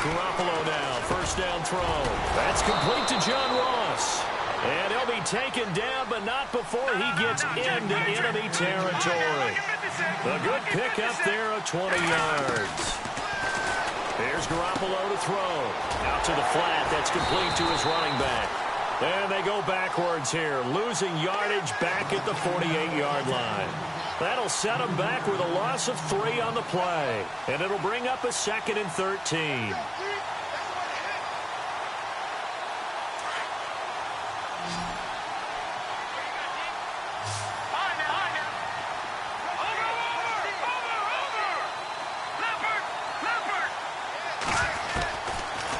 Garoppolo now, first down throw. That's complete to John Ross. And he'll be taken down, but not before he gets into enemy territory. A good pickup there of 20 yards. Here's Garoppolo to throw. Out to the flat. That's complete to his running back. And they go backwards here, losing yardage back at the 48-yard line. That'll set them back with a loss of 3 on the play. And it'll bring up a 2nd and 13.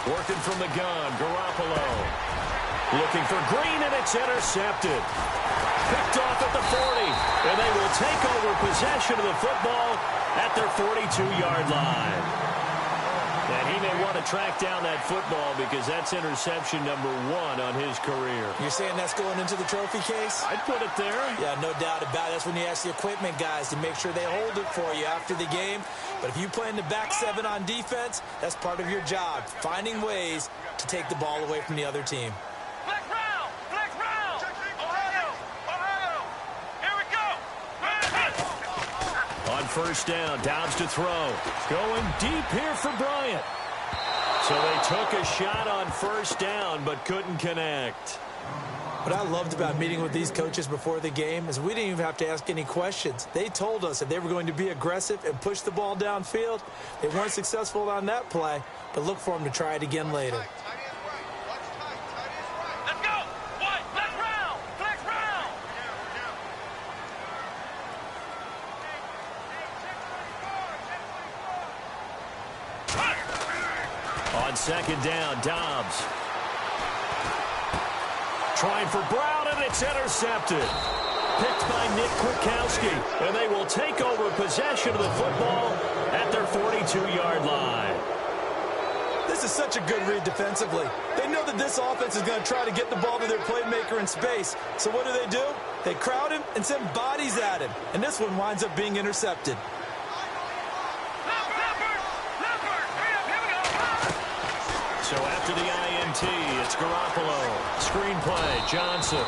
Working from the gun, Garoppolo. Looking for Green, and it's intercepted. Picked off at the 40, and they will take over possession of the football at their 42-yard line. And he may want to track down that football because that's interception number 1 on his career. You're saying that's going into the trophy case? I'd put it there. Yeah, no doubt about it. That's when you ask the equipment guys to make sure they hold it for you after the game. But if you play in the back 7 on defense, that's part of your job, finding ways to take the ball away from the other team. Flex round! Flex round! Ohio! Ohio! Here we go! On first down, Dobbs to throw. Going deep here for Bryant. So they took a shot on first down, but couldn't connect. What I loved about meeting with these coaches before the game is we didn't even have to ask any questions. They told us that they were going to be aggressive and push the ball downfield. They weren't successful on that play, but look for them to try it again later. Let's go! What? Flex round! Flex round! On second down, Dobbs. Trying for Brown, and it's intercepted. Picked by Nick Kwiatkowski, and they will take over possession of the football at their 42-yard line. This is such a good read defensively. They know that this offense is going to try to get the ball to their playmaker in space. So what do? They crowd him and send bodies at him. And this one winds up being intercepted. So after the INT, it's Garoppolo. Screenplay, Johnson.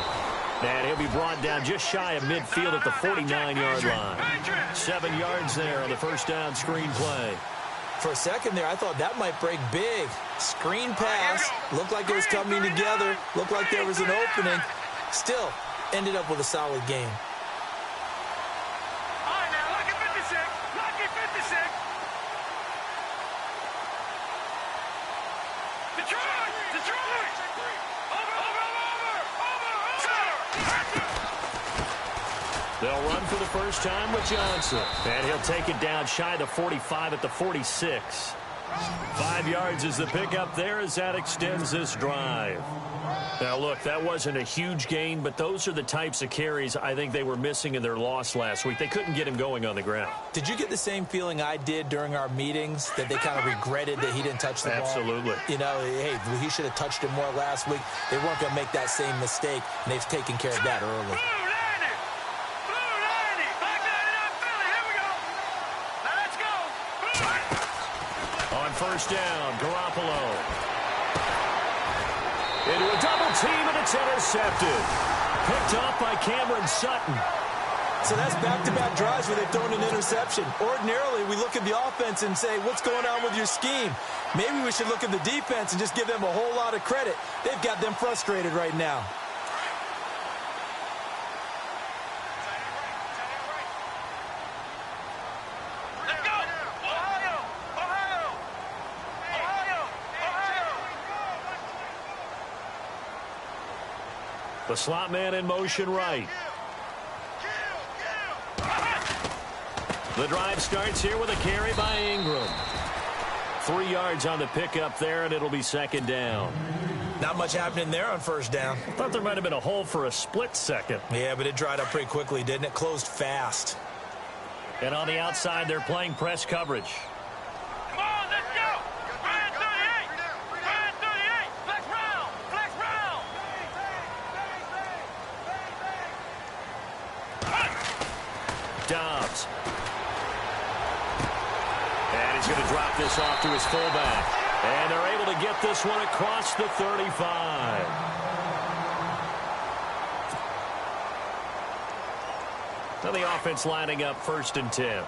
And he'll be brought down just shy of midfield at the 49-yard line. 7 yards there on the first down screenplay. For a second there, I thought that might break big. Screen pass. Looked like it was coming together. Looked like there was an opening. Still, ended up with a solid game. All right, now, lucky 56. Lucky 56. Detroit! Detroit! They'll run for the first time with Johnson. And he'll take it down shy of the 45 at the 46. 5 yards is the pickup there as that extends this drive. Now, look, that wasn't a huge gain, but those are the types of carries I think they were missing in their loss last week. They couldn't get him going on the ground. Did you get the same feeling I did during our meetings, that they kind of regretted that he didn't touch the ball? Absolutely. You know, hey, he should have touched it more last week. They weren't going to make that same mistake, and they've taken care of that early. First down, Garoppolo. Into a double team, and it's intercepted. Picked off by Cameron Sutton. So that's back-to-back drives where they've thrown an interception. Ordinarily, we look at the offense and say, what's going on with your scheme? Maybe we should look at the defense and just give them a whole lot of credit. They've got them frustrated right now. The slot man in motion right. The drive starts here with a carry by Ingram. 3 yards on the pickup there, and it'll be second down. Not much happening there on first down. I thought there might have been a hole for a split second. Yeah, but it dried up pretty quickly, didn't it? Closed fast. And on the outside, they're playing press coverage. Come on, let's go! Brian 38! Brian 38! Flex round! Flex round! Dobbs. And he's going to drop this off to his fullback. And they're able to get this one across the 35. So the offense lining up 1st and 10.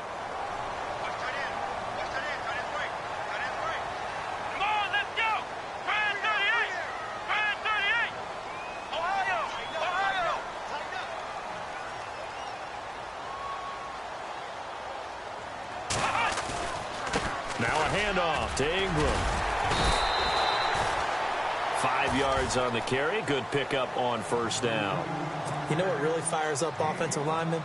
Now a handoff to Ingram. 5 yards on the carry. Good pickup on 1st down. You know what really fires up offensive linemen?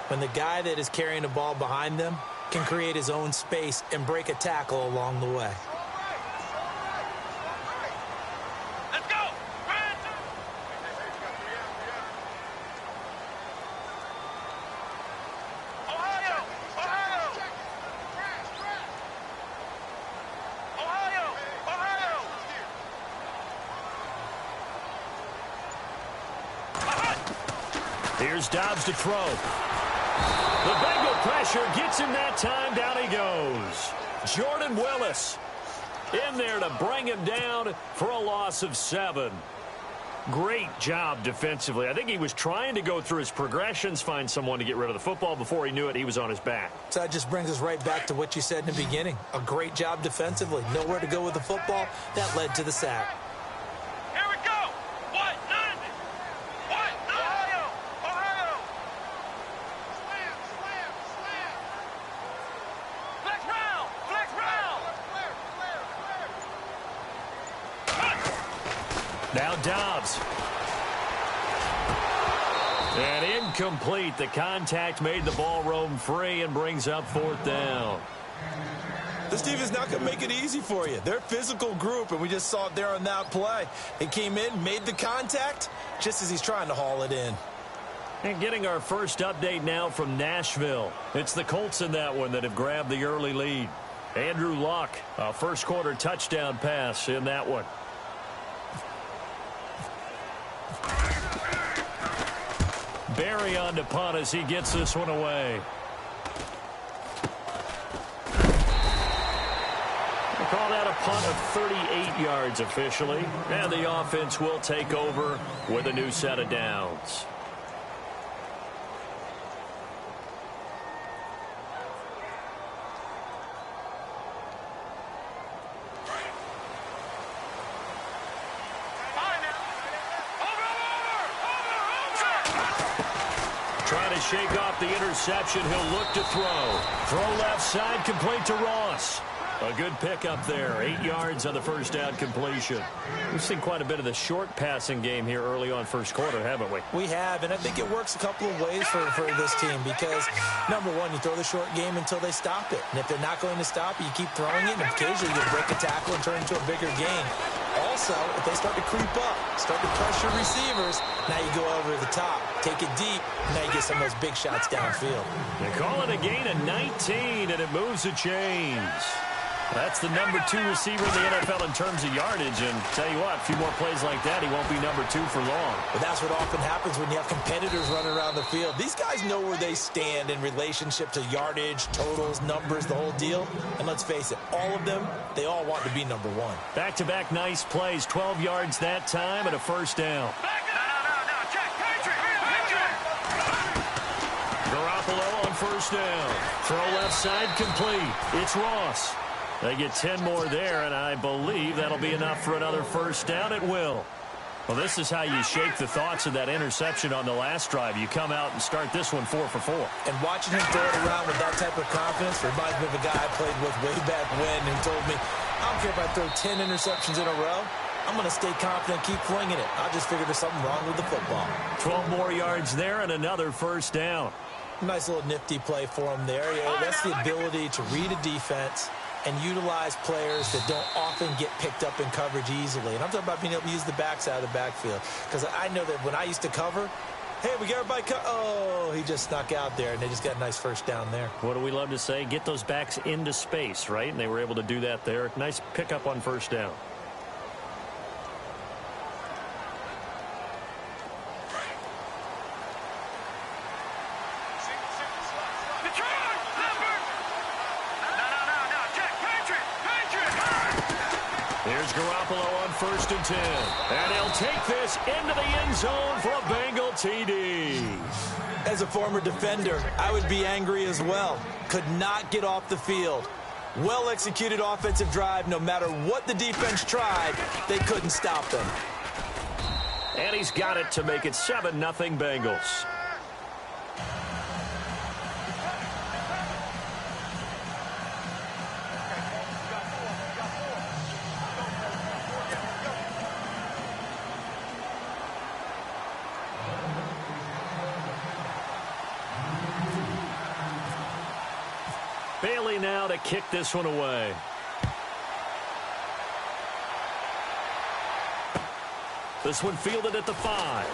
When the guy that is carrying the ball behind them can create his own space and break a tackle along the way. Let's go! Ohio! Ohio! Ohio! Ohio! Here's Dobbs to throw. The Bengal pressure gets him that time. Down he goes. Jordan Willis in there to bring him down for a loss of 7. Great job defensively. I think he was trying to go through his progressions, find someone to get rid of the football. Before he knew it, he was on his back. So that just brings us right back to what you said in the beginning. A great job defensively. Nowhere to go with the football. That led to the sack. Here we go! What? None! What? Ohio! Ohio! Slam! Slam! Slam! Flex round! Flex round! Now Dobbs. And incomplete. The contact made the ball roam free and brings up 4th down. This team is not going to make it easy for you. They're a physical group, and we just saw it there on that play. He came in, made the contact, just as he's trying to haul it in. And getting our first update now from Nashville. It's the Colts in that one that have grabbed the early lead. Andrew Luck, a first-quarter touchdown pass in that one. Barry on to punt as he gets this one away. We'll call that a punt of 38 yards officially. And the offense will take over with a new set of downs. Trying to shake off the interception. He'll look to throw. Throw left side, complete to Ross. A good pickup there. 8 yards on the first down completion. We've seen quite a bit of the short passing game here early on first quarter, haven't we? We have, and I think it works a couple of ways for this team because, number one, you throw the short game until they stop it. And if they're not going to stop it, you keep throwing it, and occasionally you break a tackle and turn it into a bigger gain. Also, if they start to creep up, start to pressure receivers, now you go over the top, take it deep, and now you get some of those big shots downfield. They call it a gain of 19, and it moves the chains. That's the number 2 receiver in the NFL in terms of yardage, and tell you what, a few more plays like that, he won't be number 2 for long. But that's what often happens when you have competitors running around the field. These guys know where they stand in relationship to yardage, totals, numbers, the whole deal. And let's face it, all of them, they all want to be number 1. Back-to-back nice plays, 12 yards that time and a first down. No, check, Patriot! Garoppolo on first down. Throw left side complete. It's Ross. They get 10 more there, and I believe that'll be enough for another first down. It will. Well, this is how you shake the thoughts of that interception on the last drive. You come out and start this one 4 for 4. And watching him throw it around with that type of confidence reminds me of a guy I played with way back when who told me, I don't care if I throw 10 interceptions in a row. I'm going to stay confident, keep flinging it. I just figured there's something wrong with the football. 12 more yards there and another first down. Nice little nifty play for him there. Yeah, that's the ability to read a defense and utilize players that don't often get picked up in coverage easily. And I'm talking about being able to use the backside of the backfield. Because I know that when I used to cover, hey, we got everybody oh, he just snuck out there, and they just got a nice first down there. What do we love to say? Get those backs into space, right? And they were able to do that there. Nice pickup on first down. Here's Garoppolo on 1st and 10. And he'll take this into the end zone for a Bengal TD. As a former defender, I would be angry as well. Could not get off the field. Well-executed offensive drive. No matter what the defense tried, they couldn't stop them. And he's got it to make it 7-0 Bengals. Bailey now to kick this one away. This one fielded at the 5.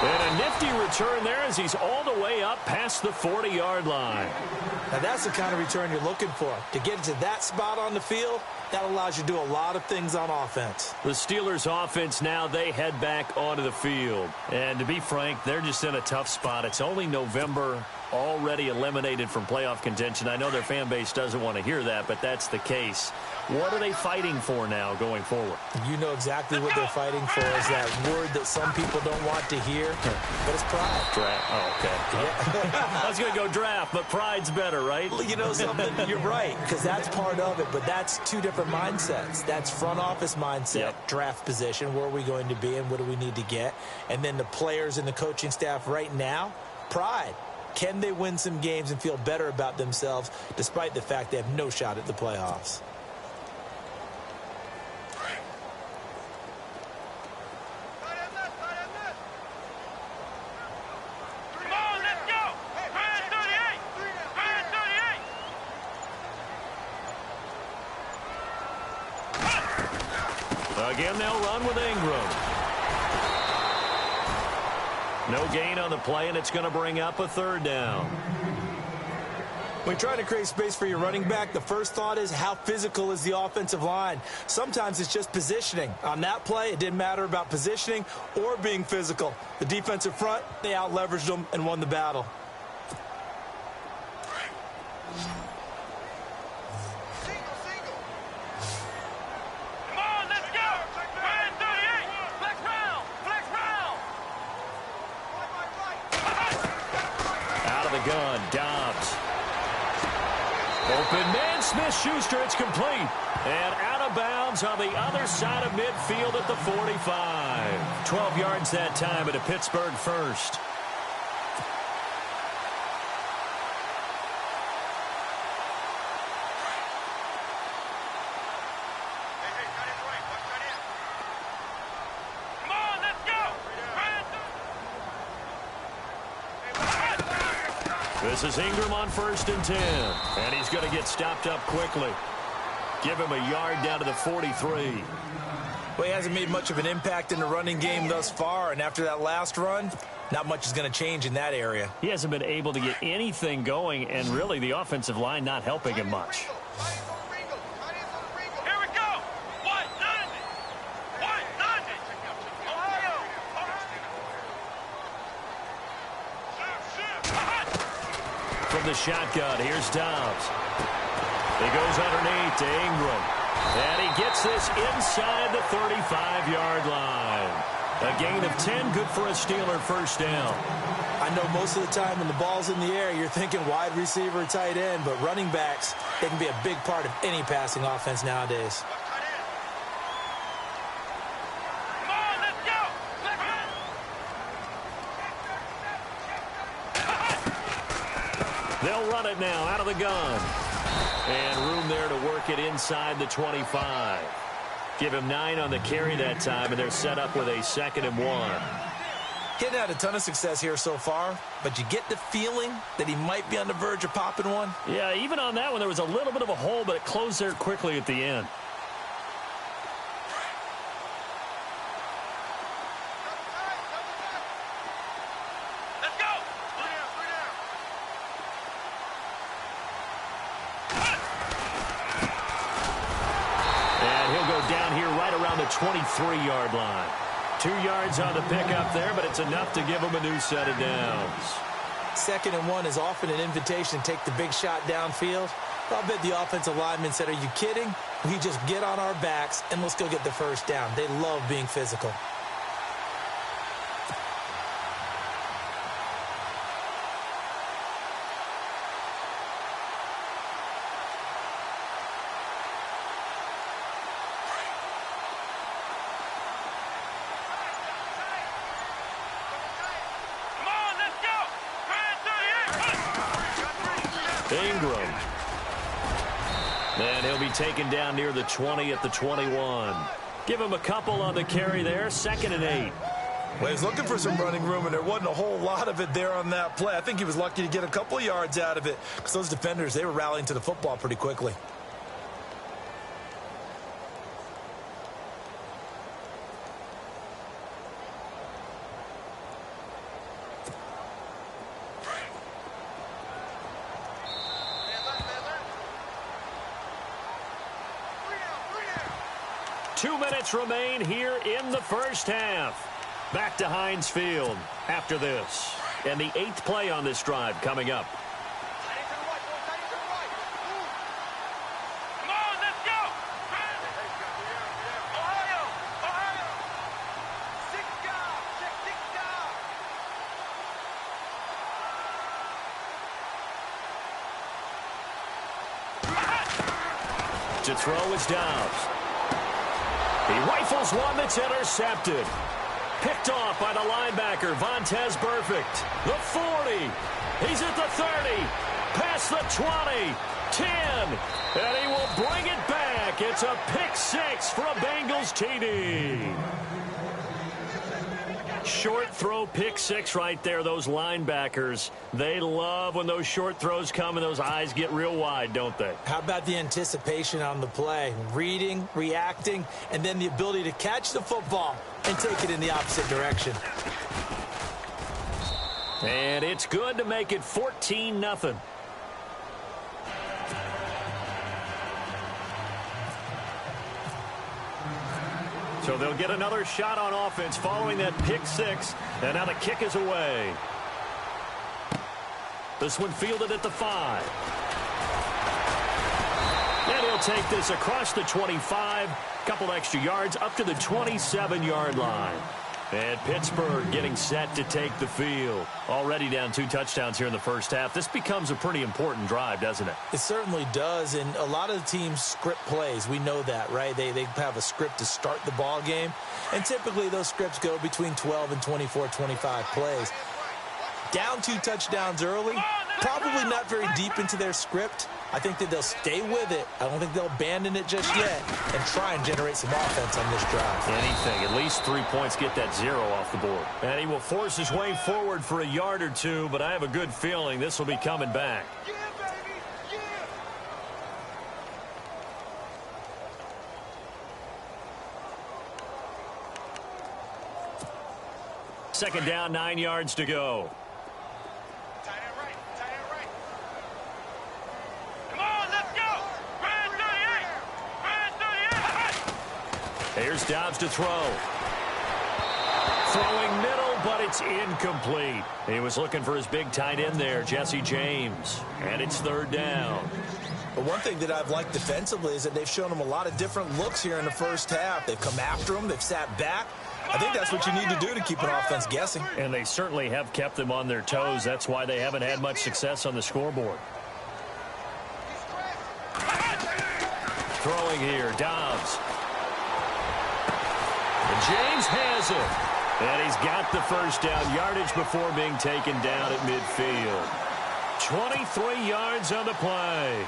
And a nifty return there as he's all the way up past the 40-yard line. Now that's the kind of return you're looking for. To get to that spot on the field, that allows you to do a lot of things on offense. The Steelers' offense now, they head back onto the field. And to be frank, they're just in a tough spot. It's only November, already eliminated from playoff contention. I know their fan base doesn't want to hear that, but that's the case. What are they fighting for now going forward? You know exactly what they're fighting for is that word that some people don't want to hear, but it's pride. Draft. Oh, okay. Yeah. I was going to go draft, but pride's better, right? You know something? You're right, because that's part of it, but that's two different mindsets. That's front office mindset, draft position, where are we going to be and what do we need to get? And then the players and the coaching staff right now, pride. Can they win some games and feel better about themselves despite the fact they have no shot at the playoffs? Again, they'll run with Ingram. No gain on the play, and it's going to bring up a 3rd down. When you're trying to create space for your running back, the first thought is how physical is the offensive line? Sometimes it's just positioning. On that play, it didn't matter about positioning or being physical. The defensive front, they out-leveraged them and won the battle. Gun, Dobbs. Open man, Smith-Schuster, it's complete. And out of bounds on the other side of midfield at the 45. 12 yards that time at a Pittsburgh first. This is Ingram on 1st and 10. And he's going to get stopped up quickly. Give him a yard down to the 43. Well, he hasn't made much of an impact in the running game thus far. And after that last run, not much is going to change in that area. He hasn't been able to get anything going. And really, the offensive line not helping him much. From the shotgun, here's Dobbs. He goes underneath to Ingram. And he gets this inside the 35-yard line. A gain of 10, good for a Steeler 1st down. I know most of the time when the ball's in the air, you're thinking wide receiver, tight end, but running backs, they can be a big part of any passing offense nowadays. They'll run it now out of the gun. And room there to work it inside the 25. Give him 9 on the carry that time, and they're set up with a 2nd and 1. He hadn't had a ton of success here so far, but you get the feeling that he might be on the verge of popping one. Yeah, even on that one, there was a little bit of a hole, but it closed there quickly at the end. Down here right around the 23-yard line. 2 yards on the pickup there, but it's enough to give him a new set of downs. 2nd and 1 is often an invitation to take the big shot downfield. I bet the offensive lineman said, "Are you kidding? We just get on our backs and let's go get the first down." They love being physical. Ingram. And he'll be taken down near the 20 at the 21. Give him a couple on the carry there. 2nd and 8. Well, he's looking for some running room, and there wasn't a whole lot of it there on that play. I think he was lucky to get a couple of yards out of it because those defenders, they were rallying to the football pretty quickly. Two minutes remain here in the first half. Back to Heinz Field after this. And the 8th play on this drive coming up. Come on, let's go! Ohio! Ohio! 6 down! Check 6 down! To throw is Dobbs. He rifles one that's intercepted. Picked off by the linebacker, Vontaze Burfict. The 40. He's at the 30. Past the 20. 10. And he will bring it back. It's a pick 6 for a Bengals TD. Short throw pick 6 right there. Those linebackers, they love when those short throws come and those eyes get real wide, don't they? How about the anticipation on the play? Reading, reacting, and then the ability to catch the football and take it in the opposite direction. And it's good to make it 14-0. So they'll get another shot on offense following that pick 6. And now the kick is away. This one fielded at the 5. And he'll take this across the 25. Couple extra yards up to the 27-yard line. And Pittsburgh getting set to take the field. Already down 2 touchdowns here in the first half. This becomes a pretty important drive, doesn't it? It certainly does, and a lot of the teams script plays. We know that, right? They have a script to start the ball game, and typically those scripts go between 12 and 24, 25 plays. Down 2 touchdowns early, probably not very deep into their script. I think that they'll stay with it. I don't think they'll abandon it just yet and try and generate some offense on this drive. Anything. At least 3 points, get that 0 off the board. And he will force his way forward for a yard or 2, but I have a good feeling this will be coming back. Yeah, baby! Yeah! Second down, 9 yards to go. Tight end right. Tight end right. Come on, let's go! Brand 38! Brand 38! Here's Dobbs to throw. Throwing middle, but it's incomplete. He was looking for his big tight end there, Jesse James. And it's 3rd down. But one thing that I've liked defensively is that they've shown him a lot of different looks here in the first half. They've come after him. They've sat back. I think that's what you need to do to keep an offense guessing. And they certainly have kept them on their toes. That's why they haven't had much success on the scoreboard. Throwing here, Dobbs. And James has it. And he's got the first down yardage before being taken down at midfield. 23 yards on the play.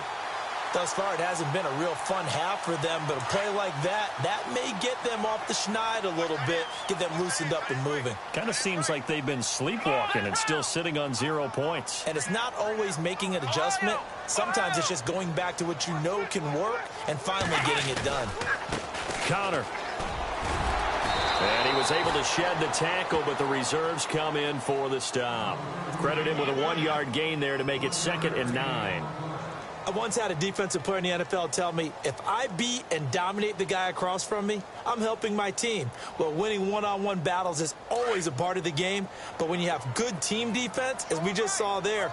Thus far, it hasn't been a real fun half for them, but a play like that may get them off the schneid a little bit, get them loosened up and moving. Kind of seems like they've been sleepwalking and still sitting on 0 points. And it's not always making an adjustment. Sometimes it's just going back to what you know can work and finally getting it done. Connor. And he was able to shed the tackle, but the reserves come in for the stop. Credit him with a 1-yard gain there to make it 2nd and 9. I once had a defensive player in the NFL tell me, if I beat and dominate the guy across from me, I'm helping my team. Well, winning one-on-one battles is always a part of the game, but when you have good team defense, as we just saw there,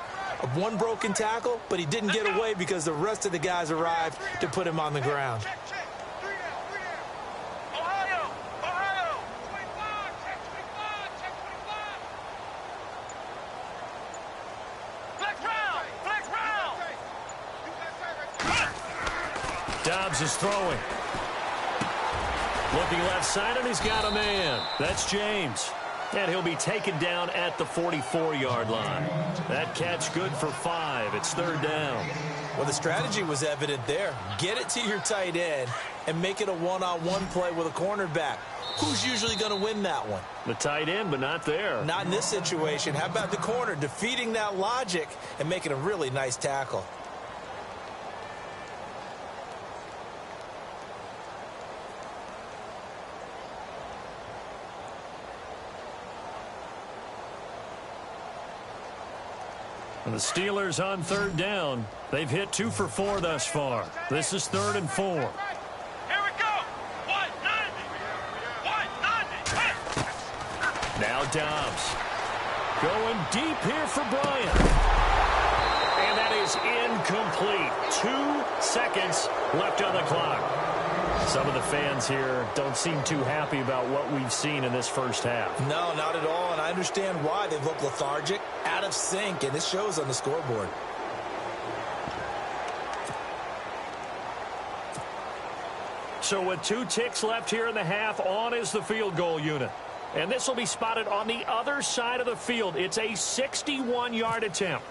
One broken tackle, but he didn't get away because the rest of the guys arrived to put him on the ground. Dobbs is throwing. Looking left side, and he's got a man. That's James. And he'll be taken down at the 44-yard line. That catch good for 5. It's 3rd down. Well, the strategy was evident there. Get it to your tight end and make it a one-on-one play with a cornerback. Who's usually going to win that one? The tight end, but not there. Not in this situation. How about the corner defeating that logic and making a really nice tackle? And the Steelers on 3rd down. They've hit 2 for 4 thus far. This is 3rd and 4. Here we go. 190. Now Dobbs. Going deep here for Bryant. And that is incomplete. 2 seconds left on the clock. Some of the fans here don't seem too happy about what we've seen in this first half. No, not at all, and I understand why. They look lethargic, out of sync, and it shows on the scoreboard. So with 2 ticks left here in the half, on is the field goal unit. And this will be spotted on the other side of the field. It's a 61-yard attempt.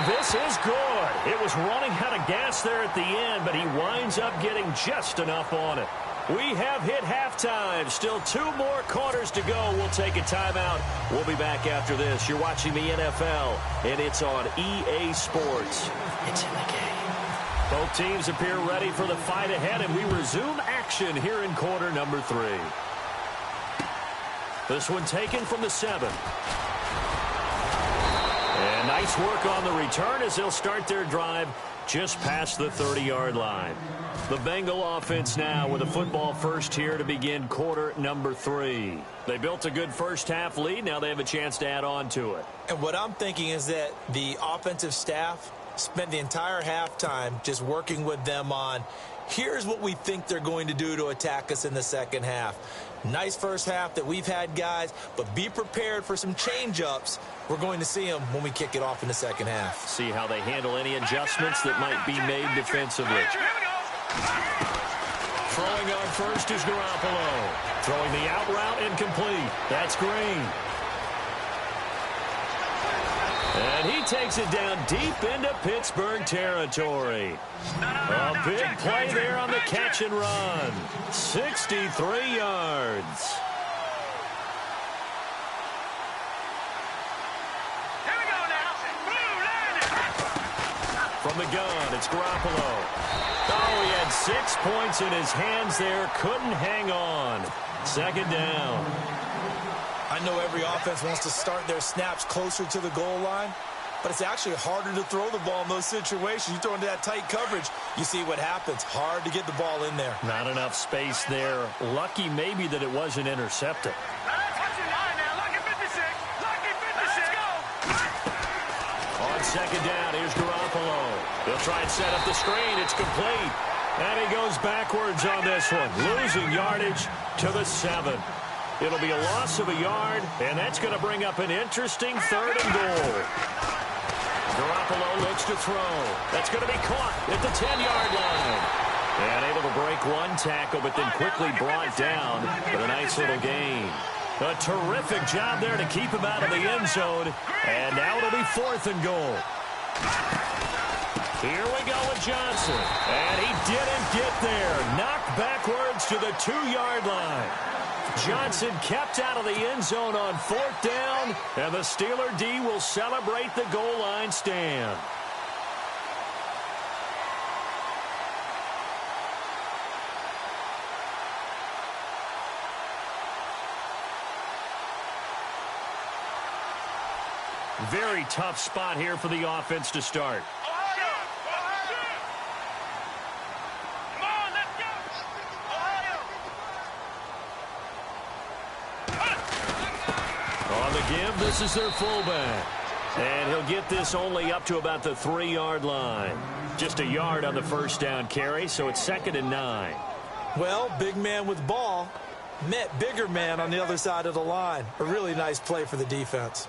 This is good. It was running out of gas there at the end, but he winds up getting just enough on it. We have hit halftime. Still 2 more quarters to go. We'll take a timeout. We'll be back after this. You're watching the NFL, and it's on EA Sports. It's in the game. Both teams appear ready for the fight ahead, and we resume action here in quarter number 3. This one taken from the 7. And nice work on the return as they'll start their drive just past the 30-yard line. The Bengal offense now with a football first here to begin quarter number 3. They built a good first-half lead. Now they have a chance to add on to it. And what I'm thinking is that the offensive staff spent the entire halftime just working with them on, here's what we think they're going to do to attack us in the second half. Nice first half that we've had, guys, but be prepared for some change-ups. We're going to see them when we kick it off in the second half. See how they handle any adjustments that might be made defensively. Throwing on first is Garoppolo. Throwing the out route incomplete. That's Green. And he takes it down deep into Pittsburgh territory. A big play there on the catch and run. 63 yards. From the gun, it's Garoppolo. Oh, he had 6 points in his hands there. Couldn't hang on. 2nd down. I know every offense wants to start their snaps closer to the goal line, but it's actually harder to throw the ball in those situations. You throw into that tight coverage, you see what happens. Hard to get the ball in there. Not enough space there. Lucky maybe that it wasn't intercepted. On 2nd down, here's Garoppolo. He'll try and set up the screen. It's complete. And he goes backwards on this one, losing yardage to the 7. It'll be a loss of a yard, and that's going to bring up an interesting 3rd and goal. Garoppolo looks to throw. That's going to be caught at the 10-yard line. And able to break 1 tackle, but then quickly brought down with a nice little gain. A terrific job there to keep him out of the end zone. And now it'll be 4th and goal. Here we go with Johnson. And he didn't get there. Knocked backwards to the 2-yard line. Johnson kept out of the end zone on 4th down. And the Steeler D will celebrate the goal line stand. Very tough spot here for the offense to start. Come on, let's go. On the give, this is their fullback. And he'll get this only up to about the 3-yard line. Just a yard on the first down carry, so it's 2nd and 9. Well, big man with ball met bigger man on the other side of the line. A really nice play for the defense.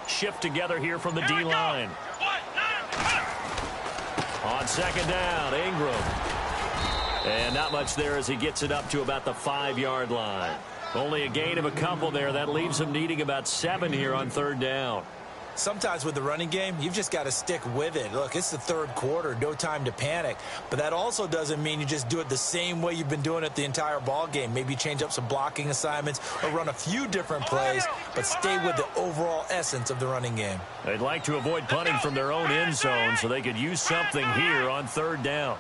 Shift together here from the D-line. On 2nd down, Ingram. And not much there as he gets it up to about the 5-yard line. Only a gain of a couple there. That leaves him needing about 7 here on 3rd down. Sometimes with the running game, you've just got to stick with it. Look, it's the 3rd quarter, no time to panic. But that also doesn't mean you just do it the same way you've been doing it the entire ball game. Maybe change up some blocking assignments or run a few different plays, but stay with the overall essence of the running game. They'd like to avoid punting from their own end zone so they could use something here on 3rd down.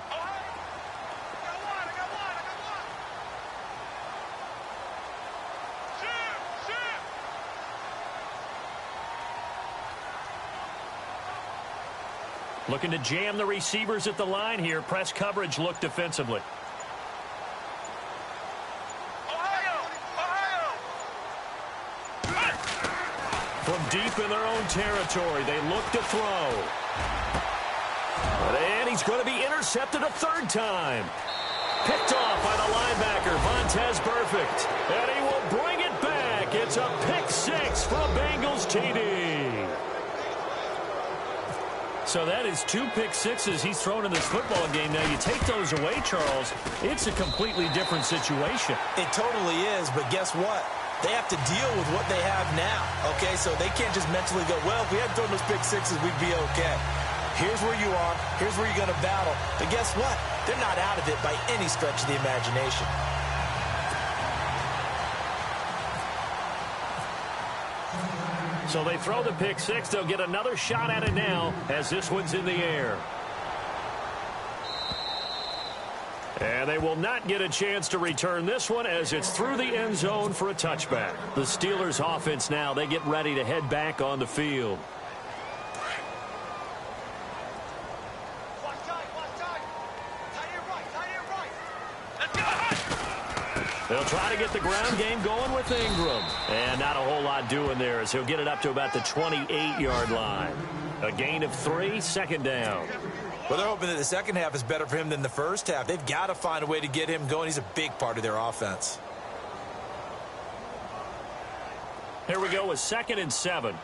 Looking to jam the receivers at the line here. Press coverage look defensively. From deep in their own territory, they look to throw. And he's going to be intercepted a 3rd time. Picked off by the linebacker, Vontaze Burfict. And he will bring it back. It's a pick 6 for a Bengals TD. So that is 2 pick sixes he's thrown in this football game. Now, you take those away, Charles, it's a completely different situation. It totally is, but guess what? They have to deal with what they have now, okay? So they can't just mentally go, well, if we hadn't thrown those pick sixes, we'd be okay. Here's where you are. Here's where you're going to battle. But guess what? They're not out of it by any stretch of the imagination. So they throw the pick 6. They'll get another shot at it now as this one's in the air. And they will not get a chance to return this one as it's through the end zone for a touchback. The Steelers offense now, they get ready to head back on the field. They'll try to get the ground game going with Ingram. And not a whole lot doing there as he'll get it up to about the 28-yard line. A gain of 3, 2nd down. Well, they're hoping that the second half is better for him than the first half. They've got to find a way to get him going. He's a big part of their offense. Here we go with 2nd and 7.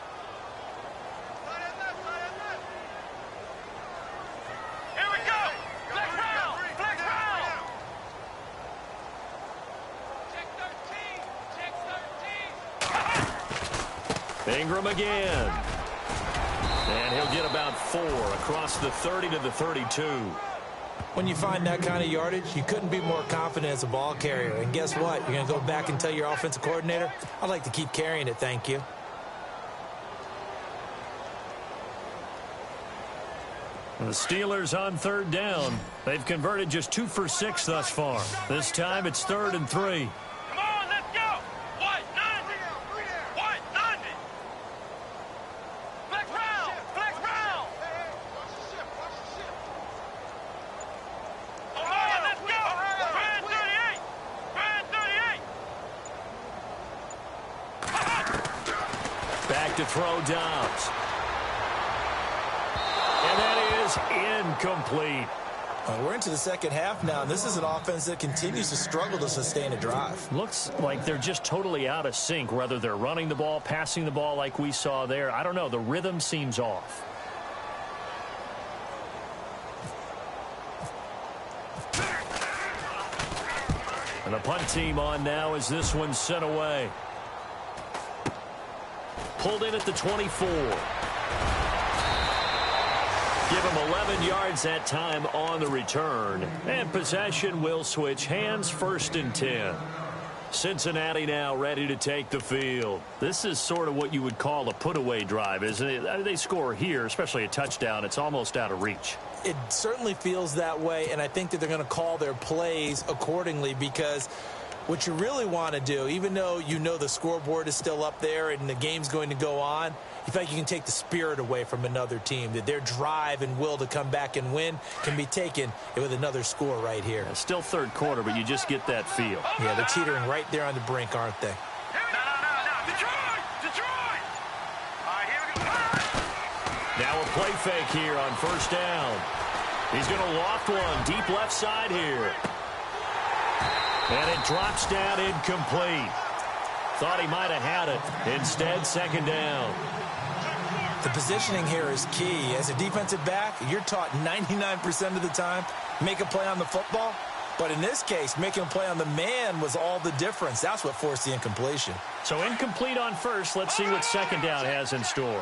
Ingram again. And he'll get about 4 across the 30 to the 32. When you find that kind of yardage, you couldn't be more confident as a ball carrier. And guess what? You're going to go back and tell your offensive coordinator, I'd like to keep carrying it, thank you. The Steelers on 3rd down. They've converted just 2 for 6 thus far. This time it's 3rd and 3. To throw Dobbs. And that is incomplete. We're into the second half now, and this is an offense that continues to struggle to sustain a drive. Looks like they're just totally out of sync, whether they're running the ball, passing the ball like we saw there. I don't know. The rhythm seems off. And the punt team on now as this one's sent away. Pulled in at the 24. Give him 11 yards that time on the return. And possession will switch hands, 1st and 10. Cincinnati now ready to take the field. This is sort of what you would call a put-away drive, isn't it? They score here, especially a touchdown. It's almost out of reach. It certainly feels that way, and I think that they're going to call their plays accordingly, because what you really want to do, even though you know the scoreboard is still up there and the game's going to go on, you feel like you can take the spirit away from another team, that their drive and will to come back and win can be taken with another score right here. Yeah, still third quarter, but you just get that feel. Yeah, they're teetering right there on the brink, aren't they? Detroit! All right, here we go. Now a play fake here on first down. He's going to loft one deep left side here. And it drops down incomplete. Thought he might have had it. Instead, second down. The positioning here is key. As a defensive back, you're taught 99% of the time, make a play on the football. But in this case, making a play on the man was all the difference. That's what forced the incompletion. So incomplete on first. Let's see what second down has in store.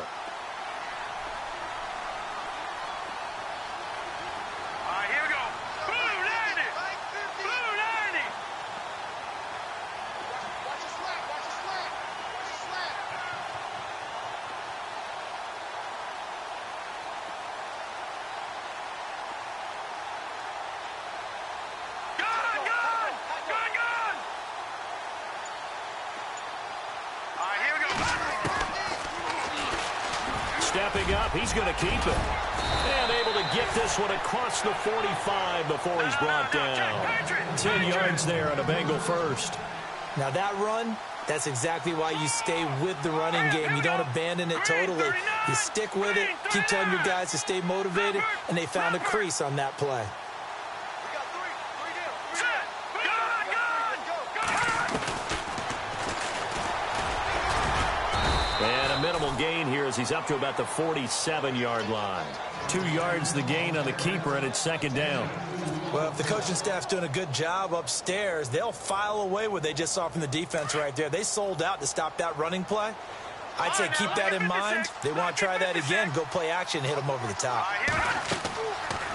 Stepping up, he's going to keep it. And able to get this one across the 45 before he's brought down. 10 yards there on a Bengal first. Now that run, that's exactly why you stay with the running game. You don't abandon it totally. You stick with it, keep telling your guys to stay motivated, and they found a crease on that play. And a minimal gain here as he's up to about the 47-yard line. 2 yards the gain on the keeper, and it's second down. Well, if the coaching staff's doing a good job upstairs, they'll file away what they just saw from the defense right there. They sold out to stop that running play. I'd say keep that in mind. They want to try that again, go play action, hit them over the top.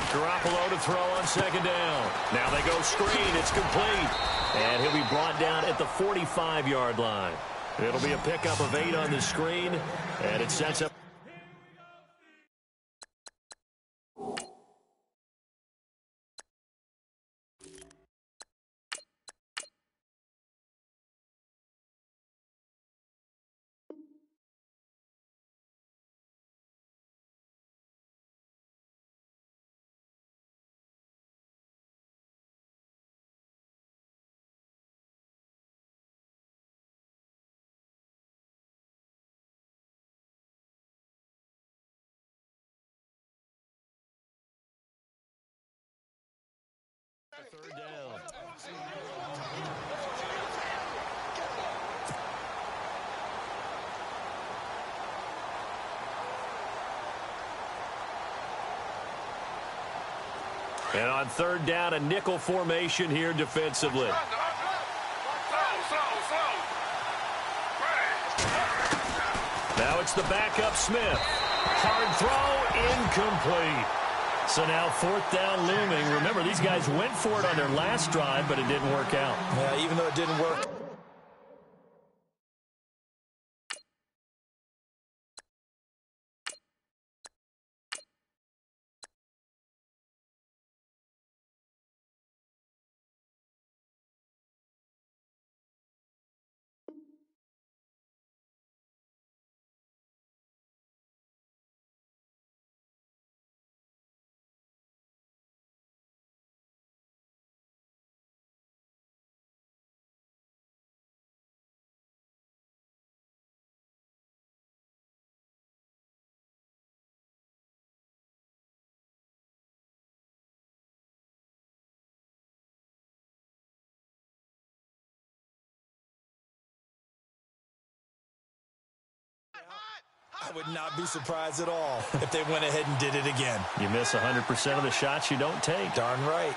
Garoppolo to throw on second down. Now they go screen. It's complete. And he'll be brought down at the 45-yard line. It'll be a pickup of 8 on the screen, and it sets up. Third down. And on third down, a nickel formation here defensively. Now it's the backup Smith. Hard throw, incomplete. So now fourth down looming. Remember, these guys went for it on their last drive, but it didn't work out. Yeah, even though it didn't work. I would not be surprised at all if they went ahead and did it again. You miss 100% of the shots you don't take. Darn right.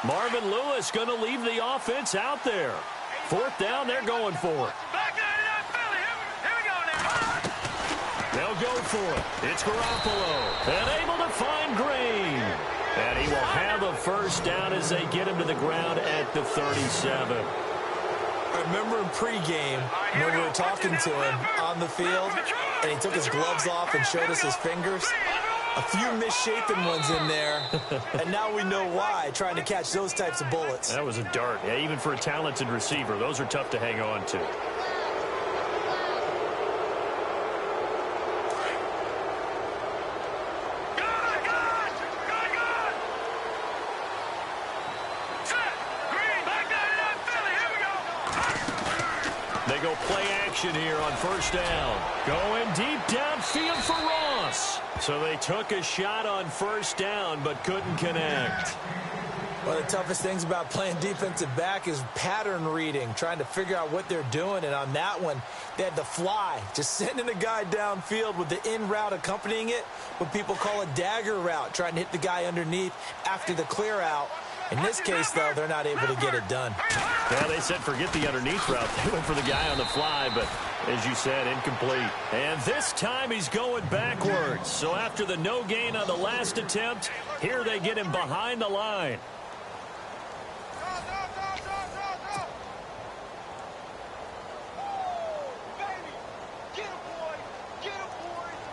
Marvin Lewis going to leave the offense out there. Fourth down, they're going for it. They'll go for it. It's Garoppolo. And able to find Green. And he will have a first down as they get him to the ground at the 37. I remember in pregame when we were talking to him on the field, and he took his gloves off and showed us his fingers. A few misshapen ones in there, and now we know why, trying to catch those types of bullets. That was a dart. Yeah, even for a talented receiver, those are tough to hang on to. They go play action here on first down. Going deep downfield for Ross. So they took a shot on first down but couldn't connect. One of the toughest things about playing defensive back is pattern reading, trying to figure out what they're doing. And on that one, they had to fly, just sending a guy downfield with the in route accompanying it, what people call a dagger route, trying to hit the guy underneath after the clear out. In this case, though, they're not able to get it done. Yeah, they said forget the underneath route. They went for the guy on the fly, but as you said, incomplete. And this time he's going backwards. So after the no gain on the last attempt, here they get him behind the line.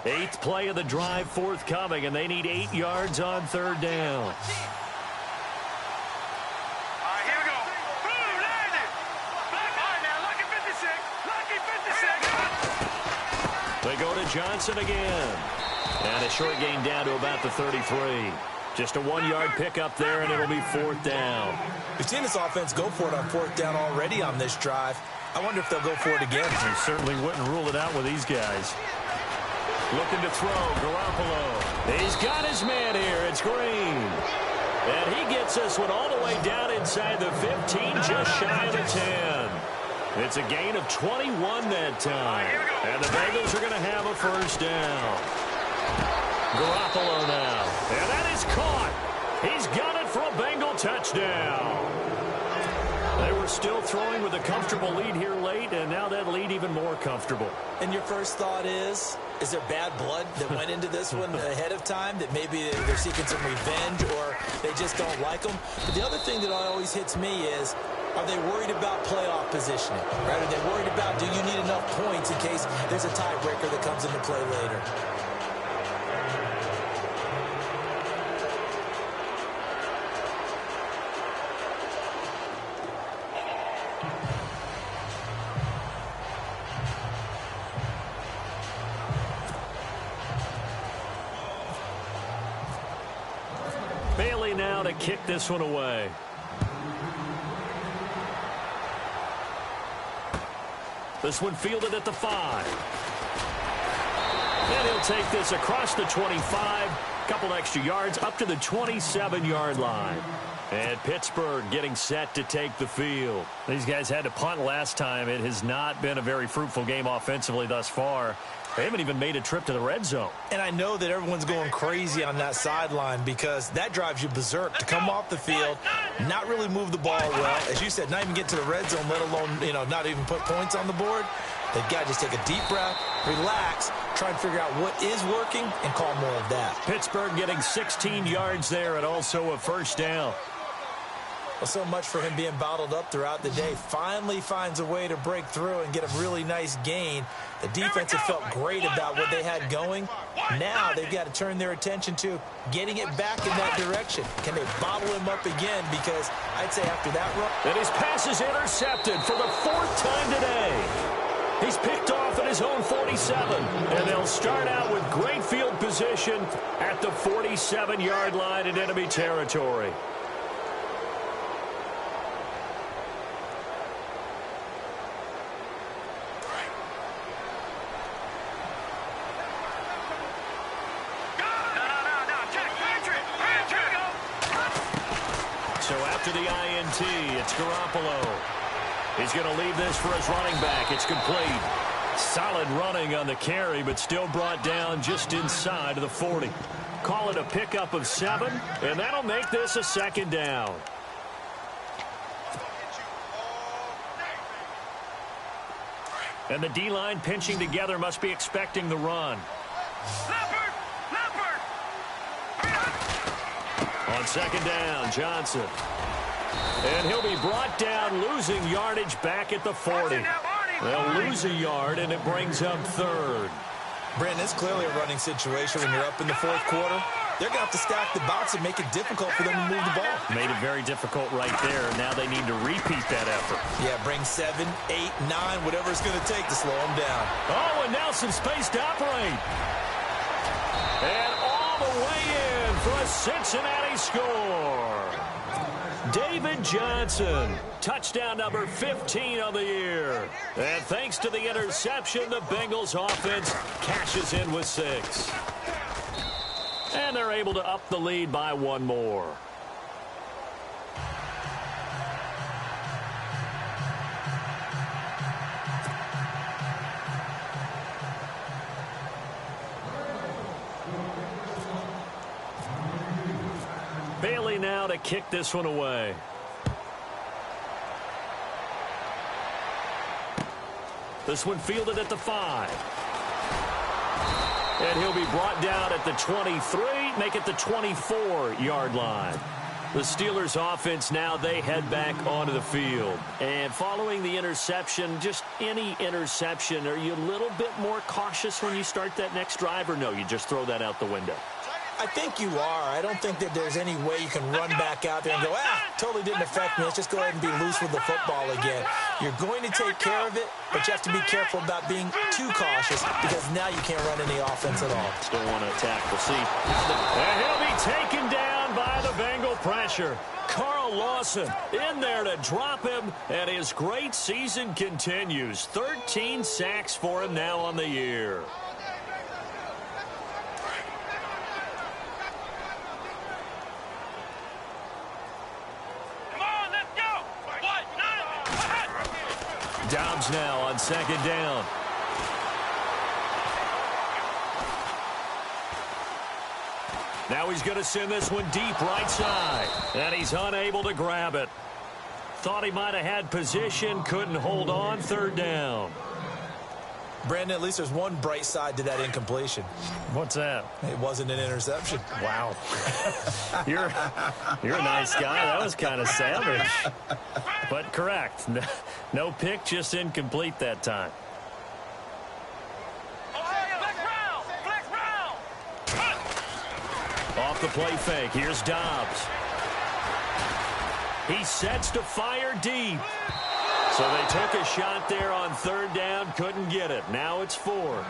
Eighth play of the drive forthcoming, and they need 8 yards on third down. They go to Johnson again. And a short gain down to about the 33. Just a 1-yard pickup there, and it'll be fourth down. We've seen this offense go for it on fourth down already on this drive. I wonder if they'll go for it again. You certainly wouldn't rule it out with these guys. Looking to throw, Garoppolo. He's got his man here. It's Green. And he gets this one all the way down inside the 15, just shy of the 10. It's a gain of 21 that time. And the Bengals are going to have a first down. Garoppolo now. And that is caught. He's got it for a Bengal touchdown. They were still throwing with a comfortable lead here late, and now that lead even more comfortable. And your first thought is there bad blood that went into this one ahead of time, that maybe they're seeking some revenge or they just don't like them? But the other thing that always hits me is, are they worried about playoff positioning? Right? Are they worried about, do you need enough points in case there's a tiebreaker that comes into play later? Bailey now to kick this one away. This one fielded at the 5. And he'll take this across the 25. Couple extra yards up to the 27-yard line. And Pittsburgh getting set to take the field. These guys had to punt last time. It has not been a very fruitful game offensively thus far. They haven't even made a trip to the red zone. And I know that everyone's going crazy on that sideline because that drives you berserk to come off the field, not really move the ball well. As you said, not even get to the red zone, let alone, not even put points on the board. They've got to just take a deep breath, relax, try and figure out what is working, and call more of that. Pittsburgh getting 16 yards there and also a first down. Well, so much for him being bottled up throughout the day. Finally finds a way to break through and get a really nice gain. The defense had felt great about what they had going. Now they've got to turn their attention to getting it back in that direction. Can they bottle him up again? Because I'd say after that run. And his pass is intercepted for the 4th time today. He's picked off at his own 47. And they'll start out with great field position at the 47-yard line in enemy territory. So after the INT, it's Garoppolo. He's going to leave this for his running back. It's complete. Solid running on the carry, but still brought down just inside of the 40. Call it a pickup of 7, and that'll make this a 2nd down. And the D-line pinching together must be expecting the run. On 2nd down, Johnson. And he'll be brought down, losing yardage back at the 40. They'll lose a yard, and it brings up third. Brandon, it's clearly a running situation when you're up in the fourth quarter. They're going to have to stack the box and make it difficult for them to move the ball. Made it very difficult right there. Now they need to repeat that effort. Yeah, bring 7, 8, 9, whatever it's going to take to slow them down. Oh, and now some space to operate. And all the way in for a Cincinnati score. David Johnson, touchdown number 15 of the year. And thanks to the interception, the Bengals offense cashes in with 6. And they're able to up the lead by 1 more. Bailey now to kick this one away. This one fielded at the 5. And he'll be brought down at the 23, make it the 24-yard line. The Steelers offense now, they head back onto the field. And following the interception, just any interception, are you a little bit more cautious when you start that next drive, or no, you just throw that out the window? I think you are. I don't think that there's any way you can run back out there and go, totally didn't affect me. Let's just go ahead and be loose with the football again. You're going to take care of it, but you have to be careful about being too cautious because now you can't run any offense at all. Still want to attack. We'll see. And he'll be taken down by the Bengal pressure. Carl Lawson in there to drop him, and his great season continues. 13 sacks for him now on the year. Dobbs now on second down. Now he's going to send this one deep right side. And he's unable to grab it. Thought he might have had position, couldn't hold on, third down. Brandon, at least there's one bright side to that incompletion. What's that? It wasn't an interception. Wow. You're a nice guy. That was kind of savage. But correct. No pick, just incomplete that time. Off the play fake. Here's Dobbs. He sets to fire deep. So they took a shot there on third down, couldn't get it. Now it's 4.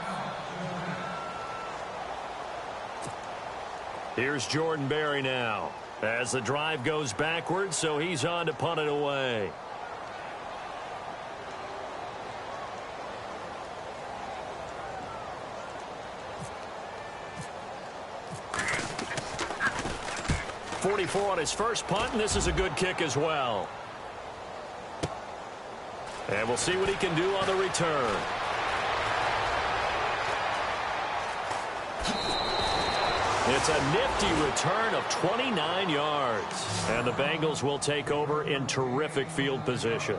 Here's Jordan Berry now as the drive goes backwards, so he's on to punt it away. .44 on his first punt, and this is a good kick as well. And we'll see what he can do on the return. It's a nifty return of 29 yards. And the Bengals will take over in terrific field position.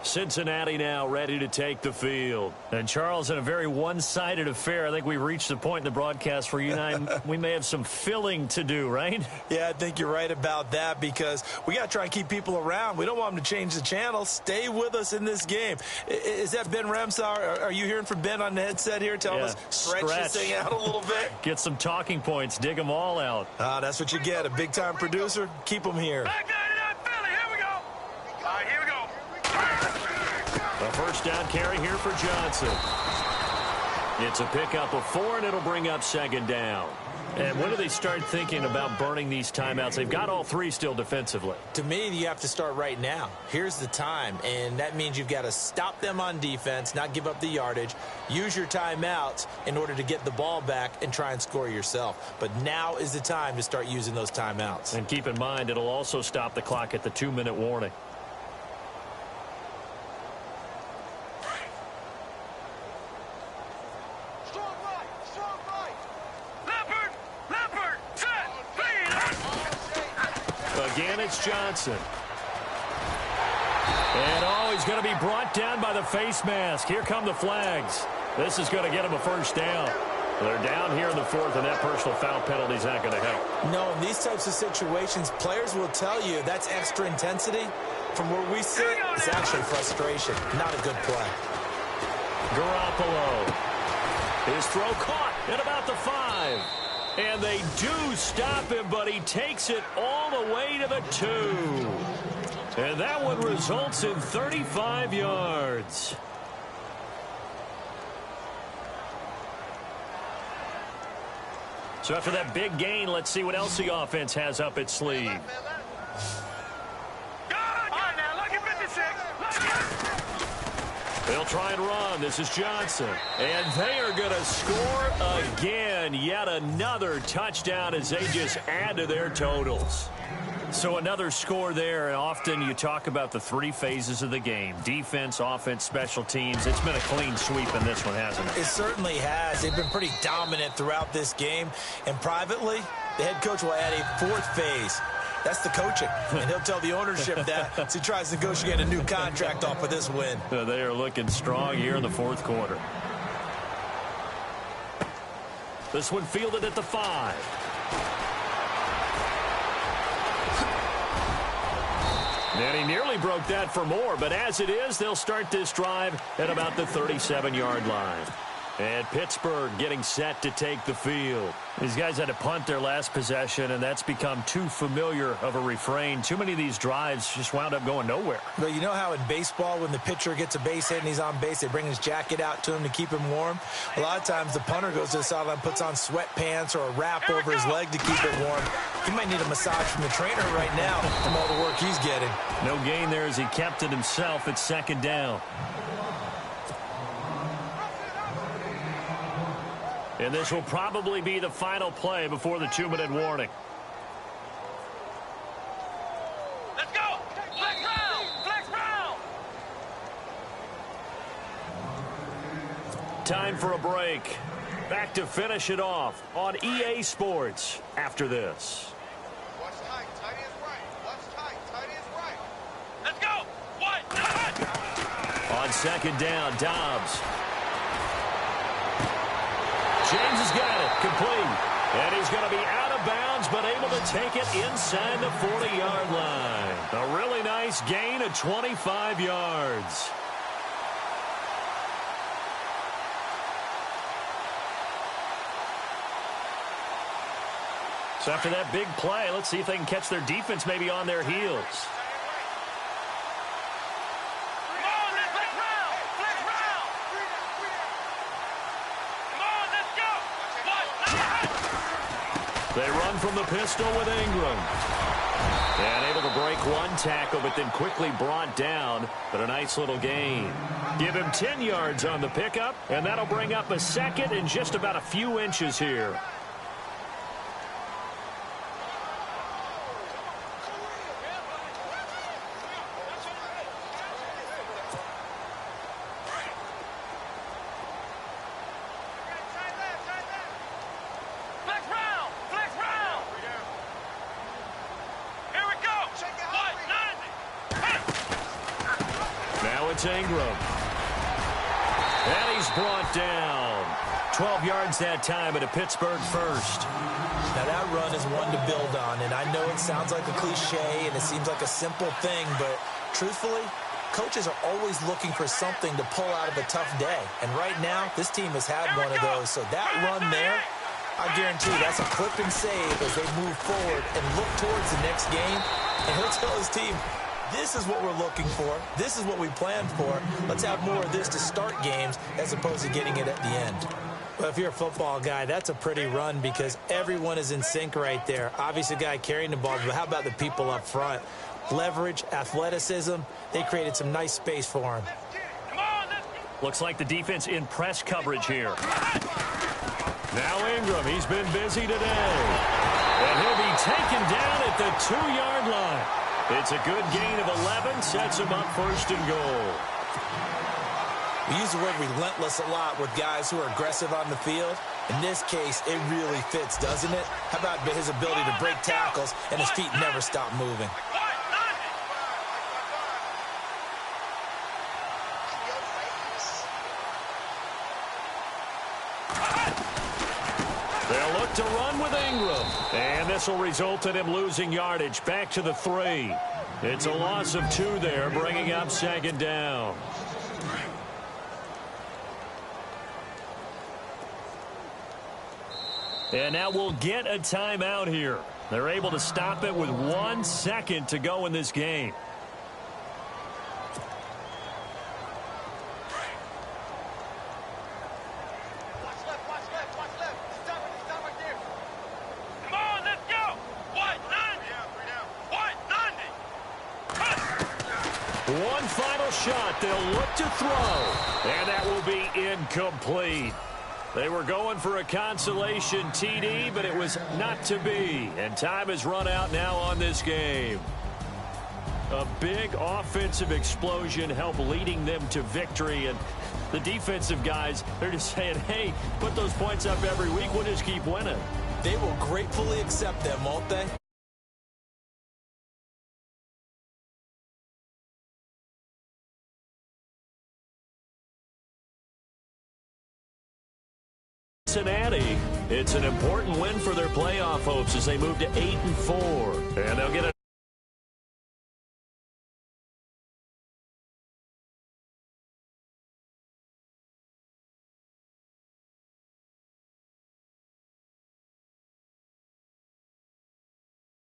Cincinnati now ready to take the field. And Charles, in a very one-sided affair, I think we've reached the point in the broadcast where you and I, we may have some filling to do, right? Yeah, I think you're right about that because we got to try and keep people around. We don't want them to change the channel. Stay with us in this game. Is that Ben Remsauer? Are you hearing from Ben on the headset here telling us stretch this thing out a little bit? Get some talking points. Dig them all out. That's what you get. A big-time producer. Keep them here. A first down carry here for Johnson. It's a pickup of 4, and it'll bring up second down. And when do they start thinking about burning these timeouts? They've got all 3 still defensively. To me, you have to start right now. Here's the time, and that means you've got to stop them on defense, not give up the yardage, use your timeouts in order to get the ball back and try and score yourself. But now is the time to start using those timeouts. And keep in mind, it'll also stop the clock at the 2-minute warning. Again, it's Johnson. And, he's going to be brought down by the face mask. Here come the flags. This is going to get him a first down. They're down here in the fourth, and that personal foul penalty is not going to help. No, in these types of situations, players will tell you that's extra intensity. From where we sit, it's actually frustration, not a good play. Garoppolo. His throw caught at about the 5. And they do stop him, but he takes it all the way to the 2. And that one results in 35 yards. So after that big gain, let's see what else the offense has up its sleeve. They'll try and run. This is Johnson. And they are going to score again. Yet another touchdown as they just add to their totals. So another score there. And often you talk about the 3 phases of the game. Defense, offense, special teams. It's been a clean sweep in this one, hasn't it? It certainly has. They've been pretty dominant throughout this game. And privately, the head coach will add a 4th phase. That's the coaching, and he'll tell the ownership that as he tries to negotiate a new contract off of this win. They are looking strong here in the 4th quarter. This one fielded at the 5. And he nearly broke that for more, but as it is, they'll start this drive at about the 37-yard line. And Pittsburgh getting set to take the field. These guys had to punt their last possession, and that's become too familiar of a refrain. Too many of these drives just wound up going nowhere. But you know how in baseball, when the pitcher gets a base hit and he's on base, they bring his jacket out to him to keep him warm? A lot of times the punter goes to the sideline, puts on sweatpants or a wrap over his leg to keep it warm. He might need a massage from the trainer right now from all the work he's getting. No gain there as he kept it himself at 2nd down. And this will probably be the final play before the 2-minute warning. Let's go! Flex round! Flex round! Time for a break. Back to finish it off on EA Sports after this. Watch tight. Tight is right. Watch tight. Tight is right. Let's go! What? On 2nd down, Dobbs. James has got it, complete. And he's going to be out of bounds, but able to take it inside the 40-yard line. A really nice gain of 25 yards. So after that big play, let's see if they can catch their defense maybe on their heels. They run from the pistol with Ingram. And able to break one tackle, but then quickly brought down. But a nice little gain. Give him 10 yards on the pickup, and that'll bring up a 2nd and just about a few inches here. Ingram. And he's brought down. 12 yards that time at a Pittsburgh first. Now that run is one to build on, and I know it sounds like a cliche and it seems like a simple thing, but truthfully, coaches are always looking for something to pull out of a tough day. And right now, this team has had one of those. So that run there, I guarantee that's a clip and save as they move forward and look towards the next game. And he'll tell his team, this is what we're looking for. This is what we planned for. Let's have more of this to start games as opposed to getting it at the end. Well, if you're a football guy, that's a pretty run because everyone is in sync right there. Obviously, the guy carrying the ball, but how about the people up front? Leverage, athleticism, they created some nice space for him. Looks like the defense in press coverage here. Now Ingram, he's been busy today. And he'll be taken down at the 2-yard line. It's a good gain of 11, sets him up 1st and goal. We use the word relentless a lot with guys who are aggressive on the field. In this case, it really fits, doesn't it? How about his ability to break tackles and his feet never stop moving? set to run with Ingram. And this will result in him losing yardage back to the 3. It's a loss of 2 there, bringing up 2nd down. And now we'll get a timeout here. They're able to stop it with 1 second to go in this game. Come on, let's go. White 90. White 90. One final shot. They'll look to throw. And that will be incomplete. They were going for a consolation TD, but it was not to be. And time has run out now on this game. A big offensive explosion helped leading them to victory. And the defensive guys, they're just saying, hey, put those points up every week. We'll just keep winning. They will gratefully accept them, won't they? Cincinnati, it's an important win for their playoff hopes as they move to 8-4. And they'll get a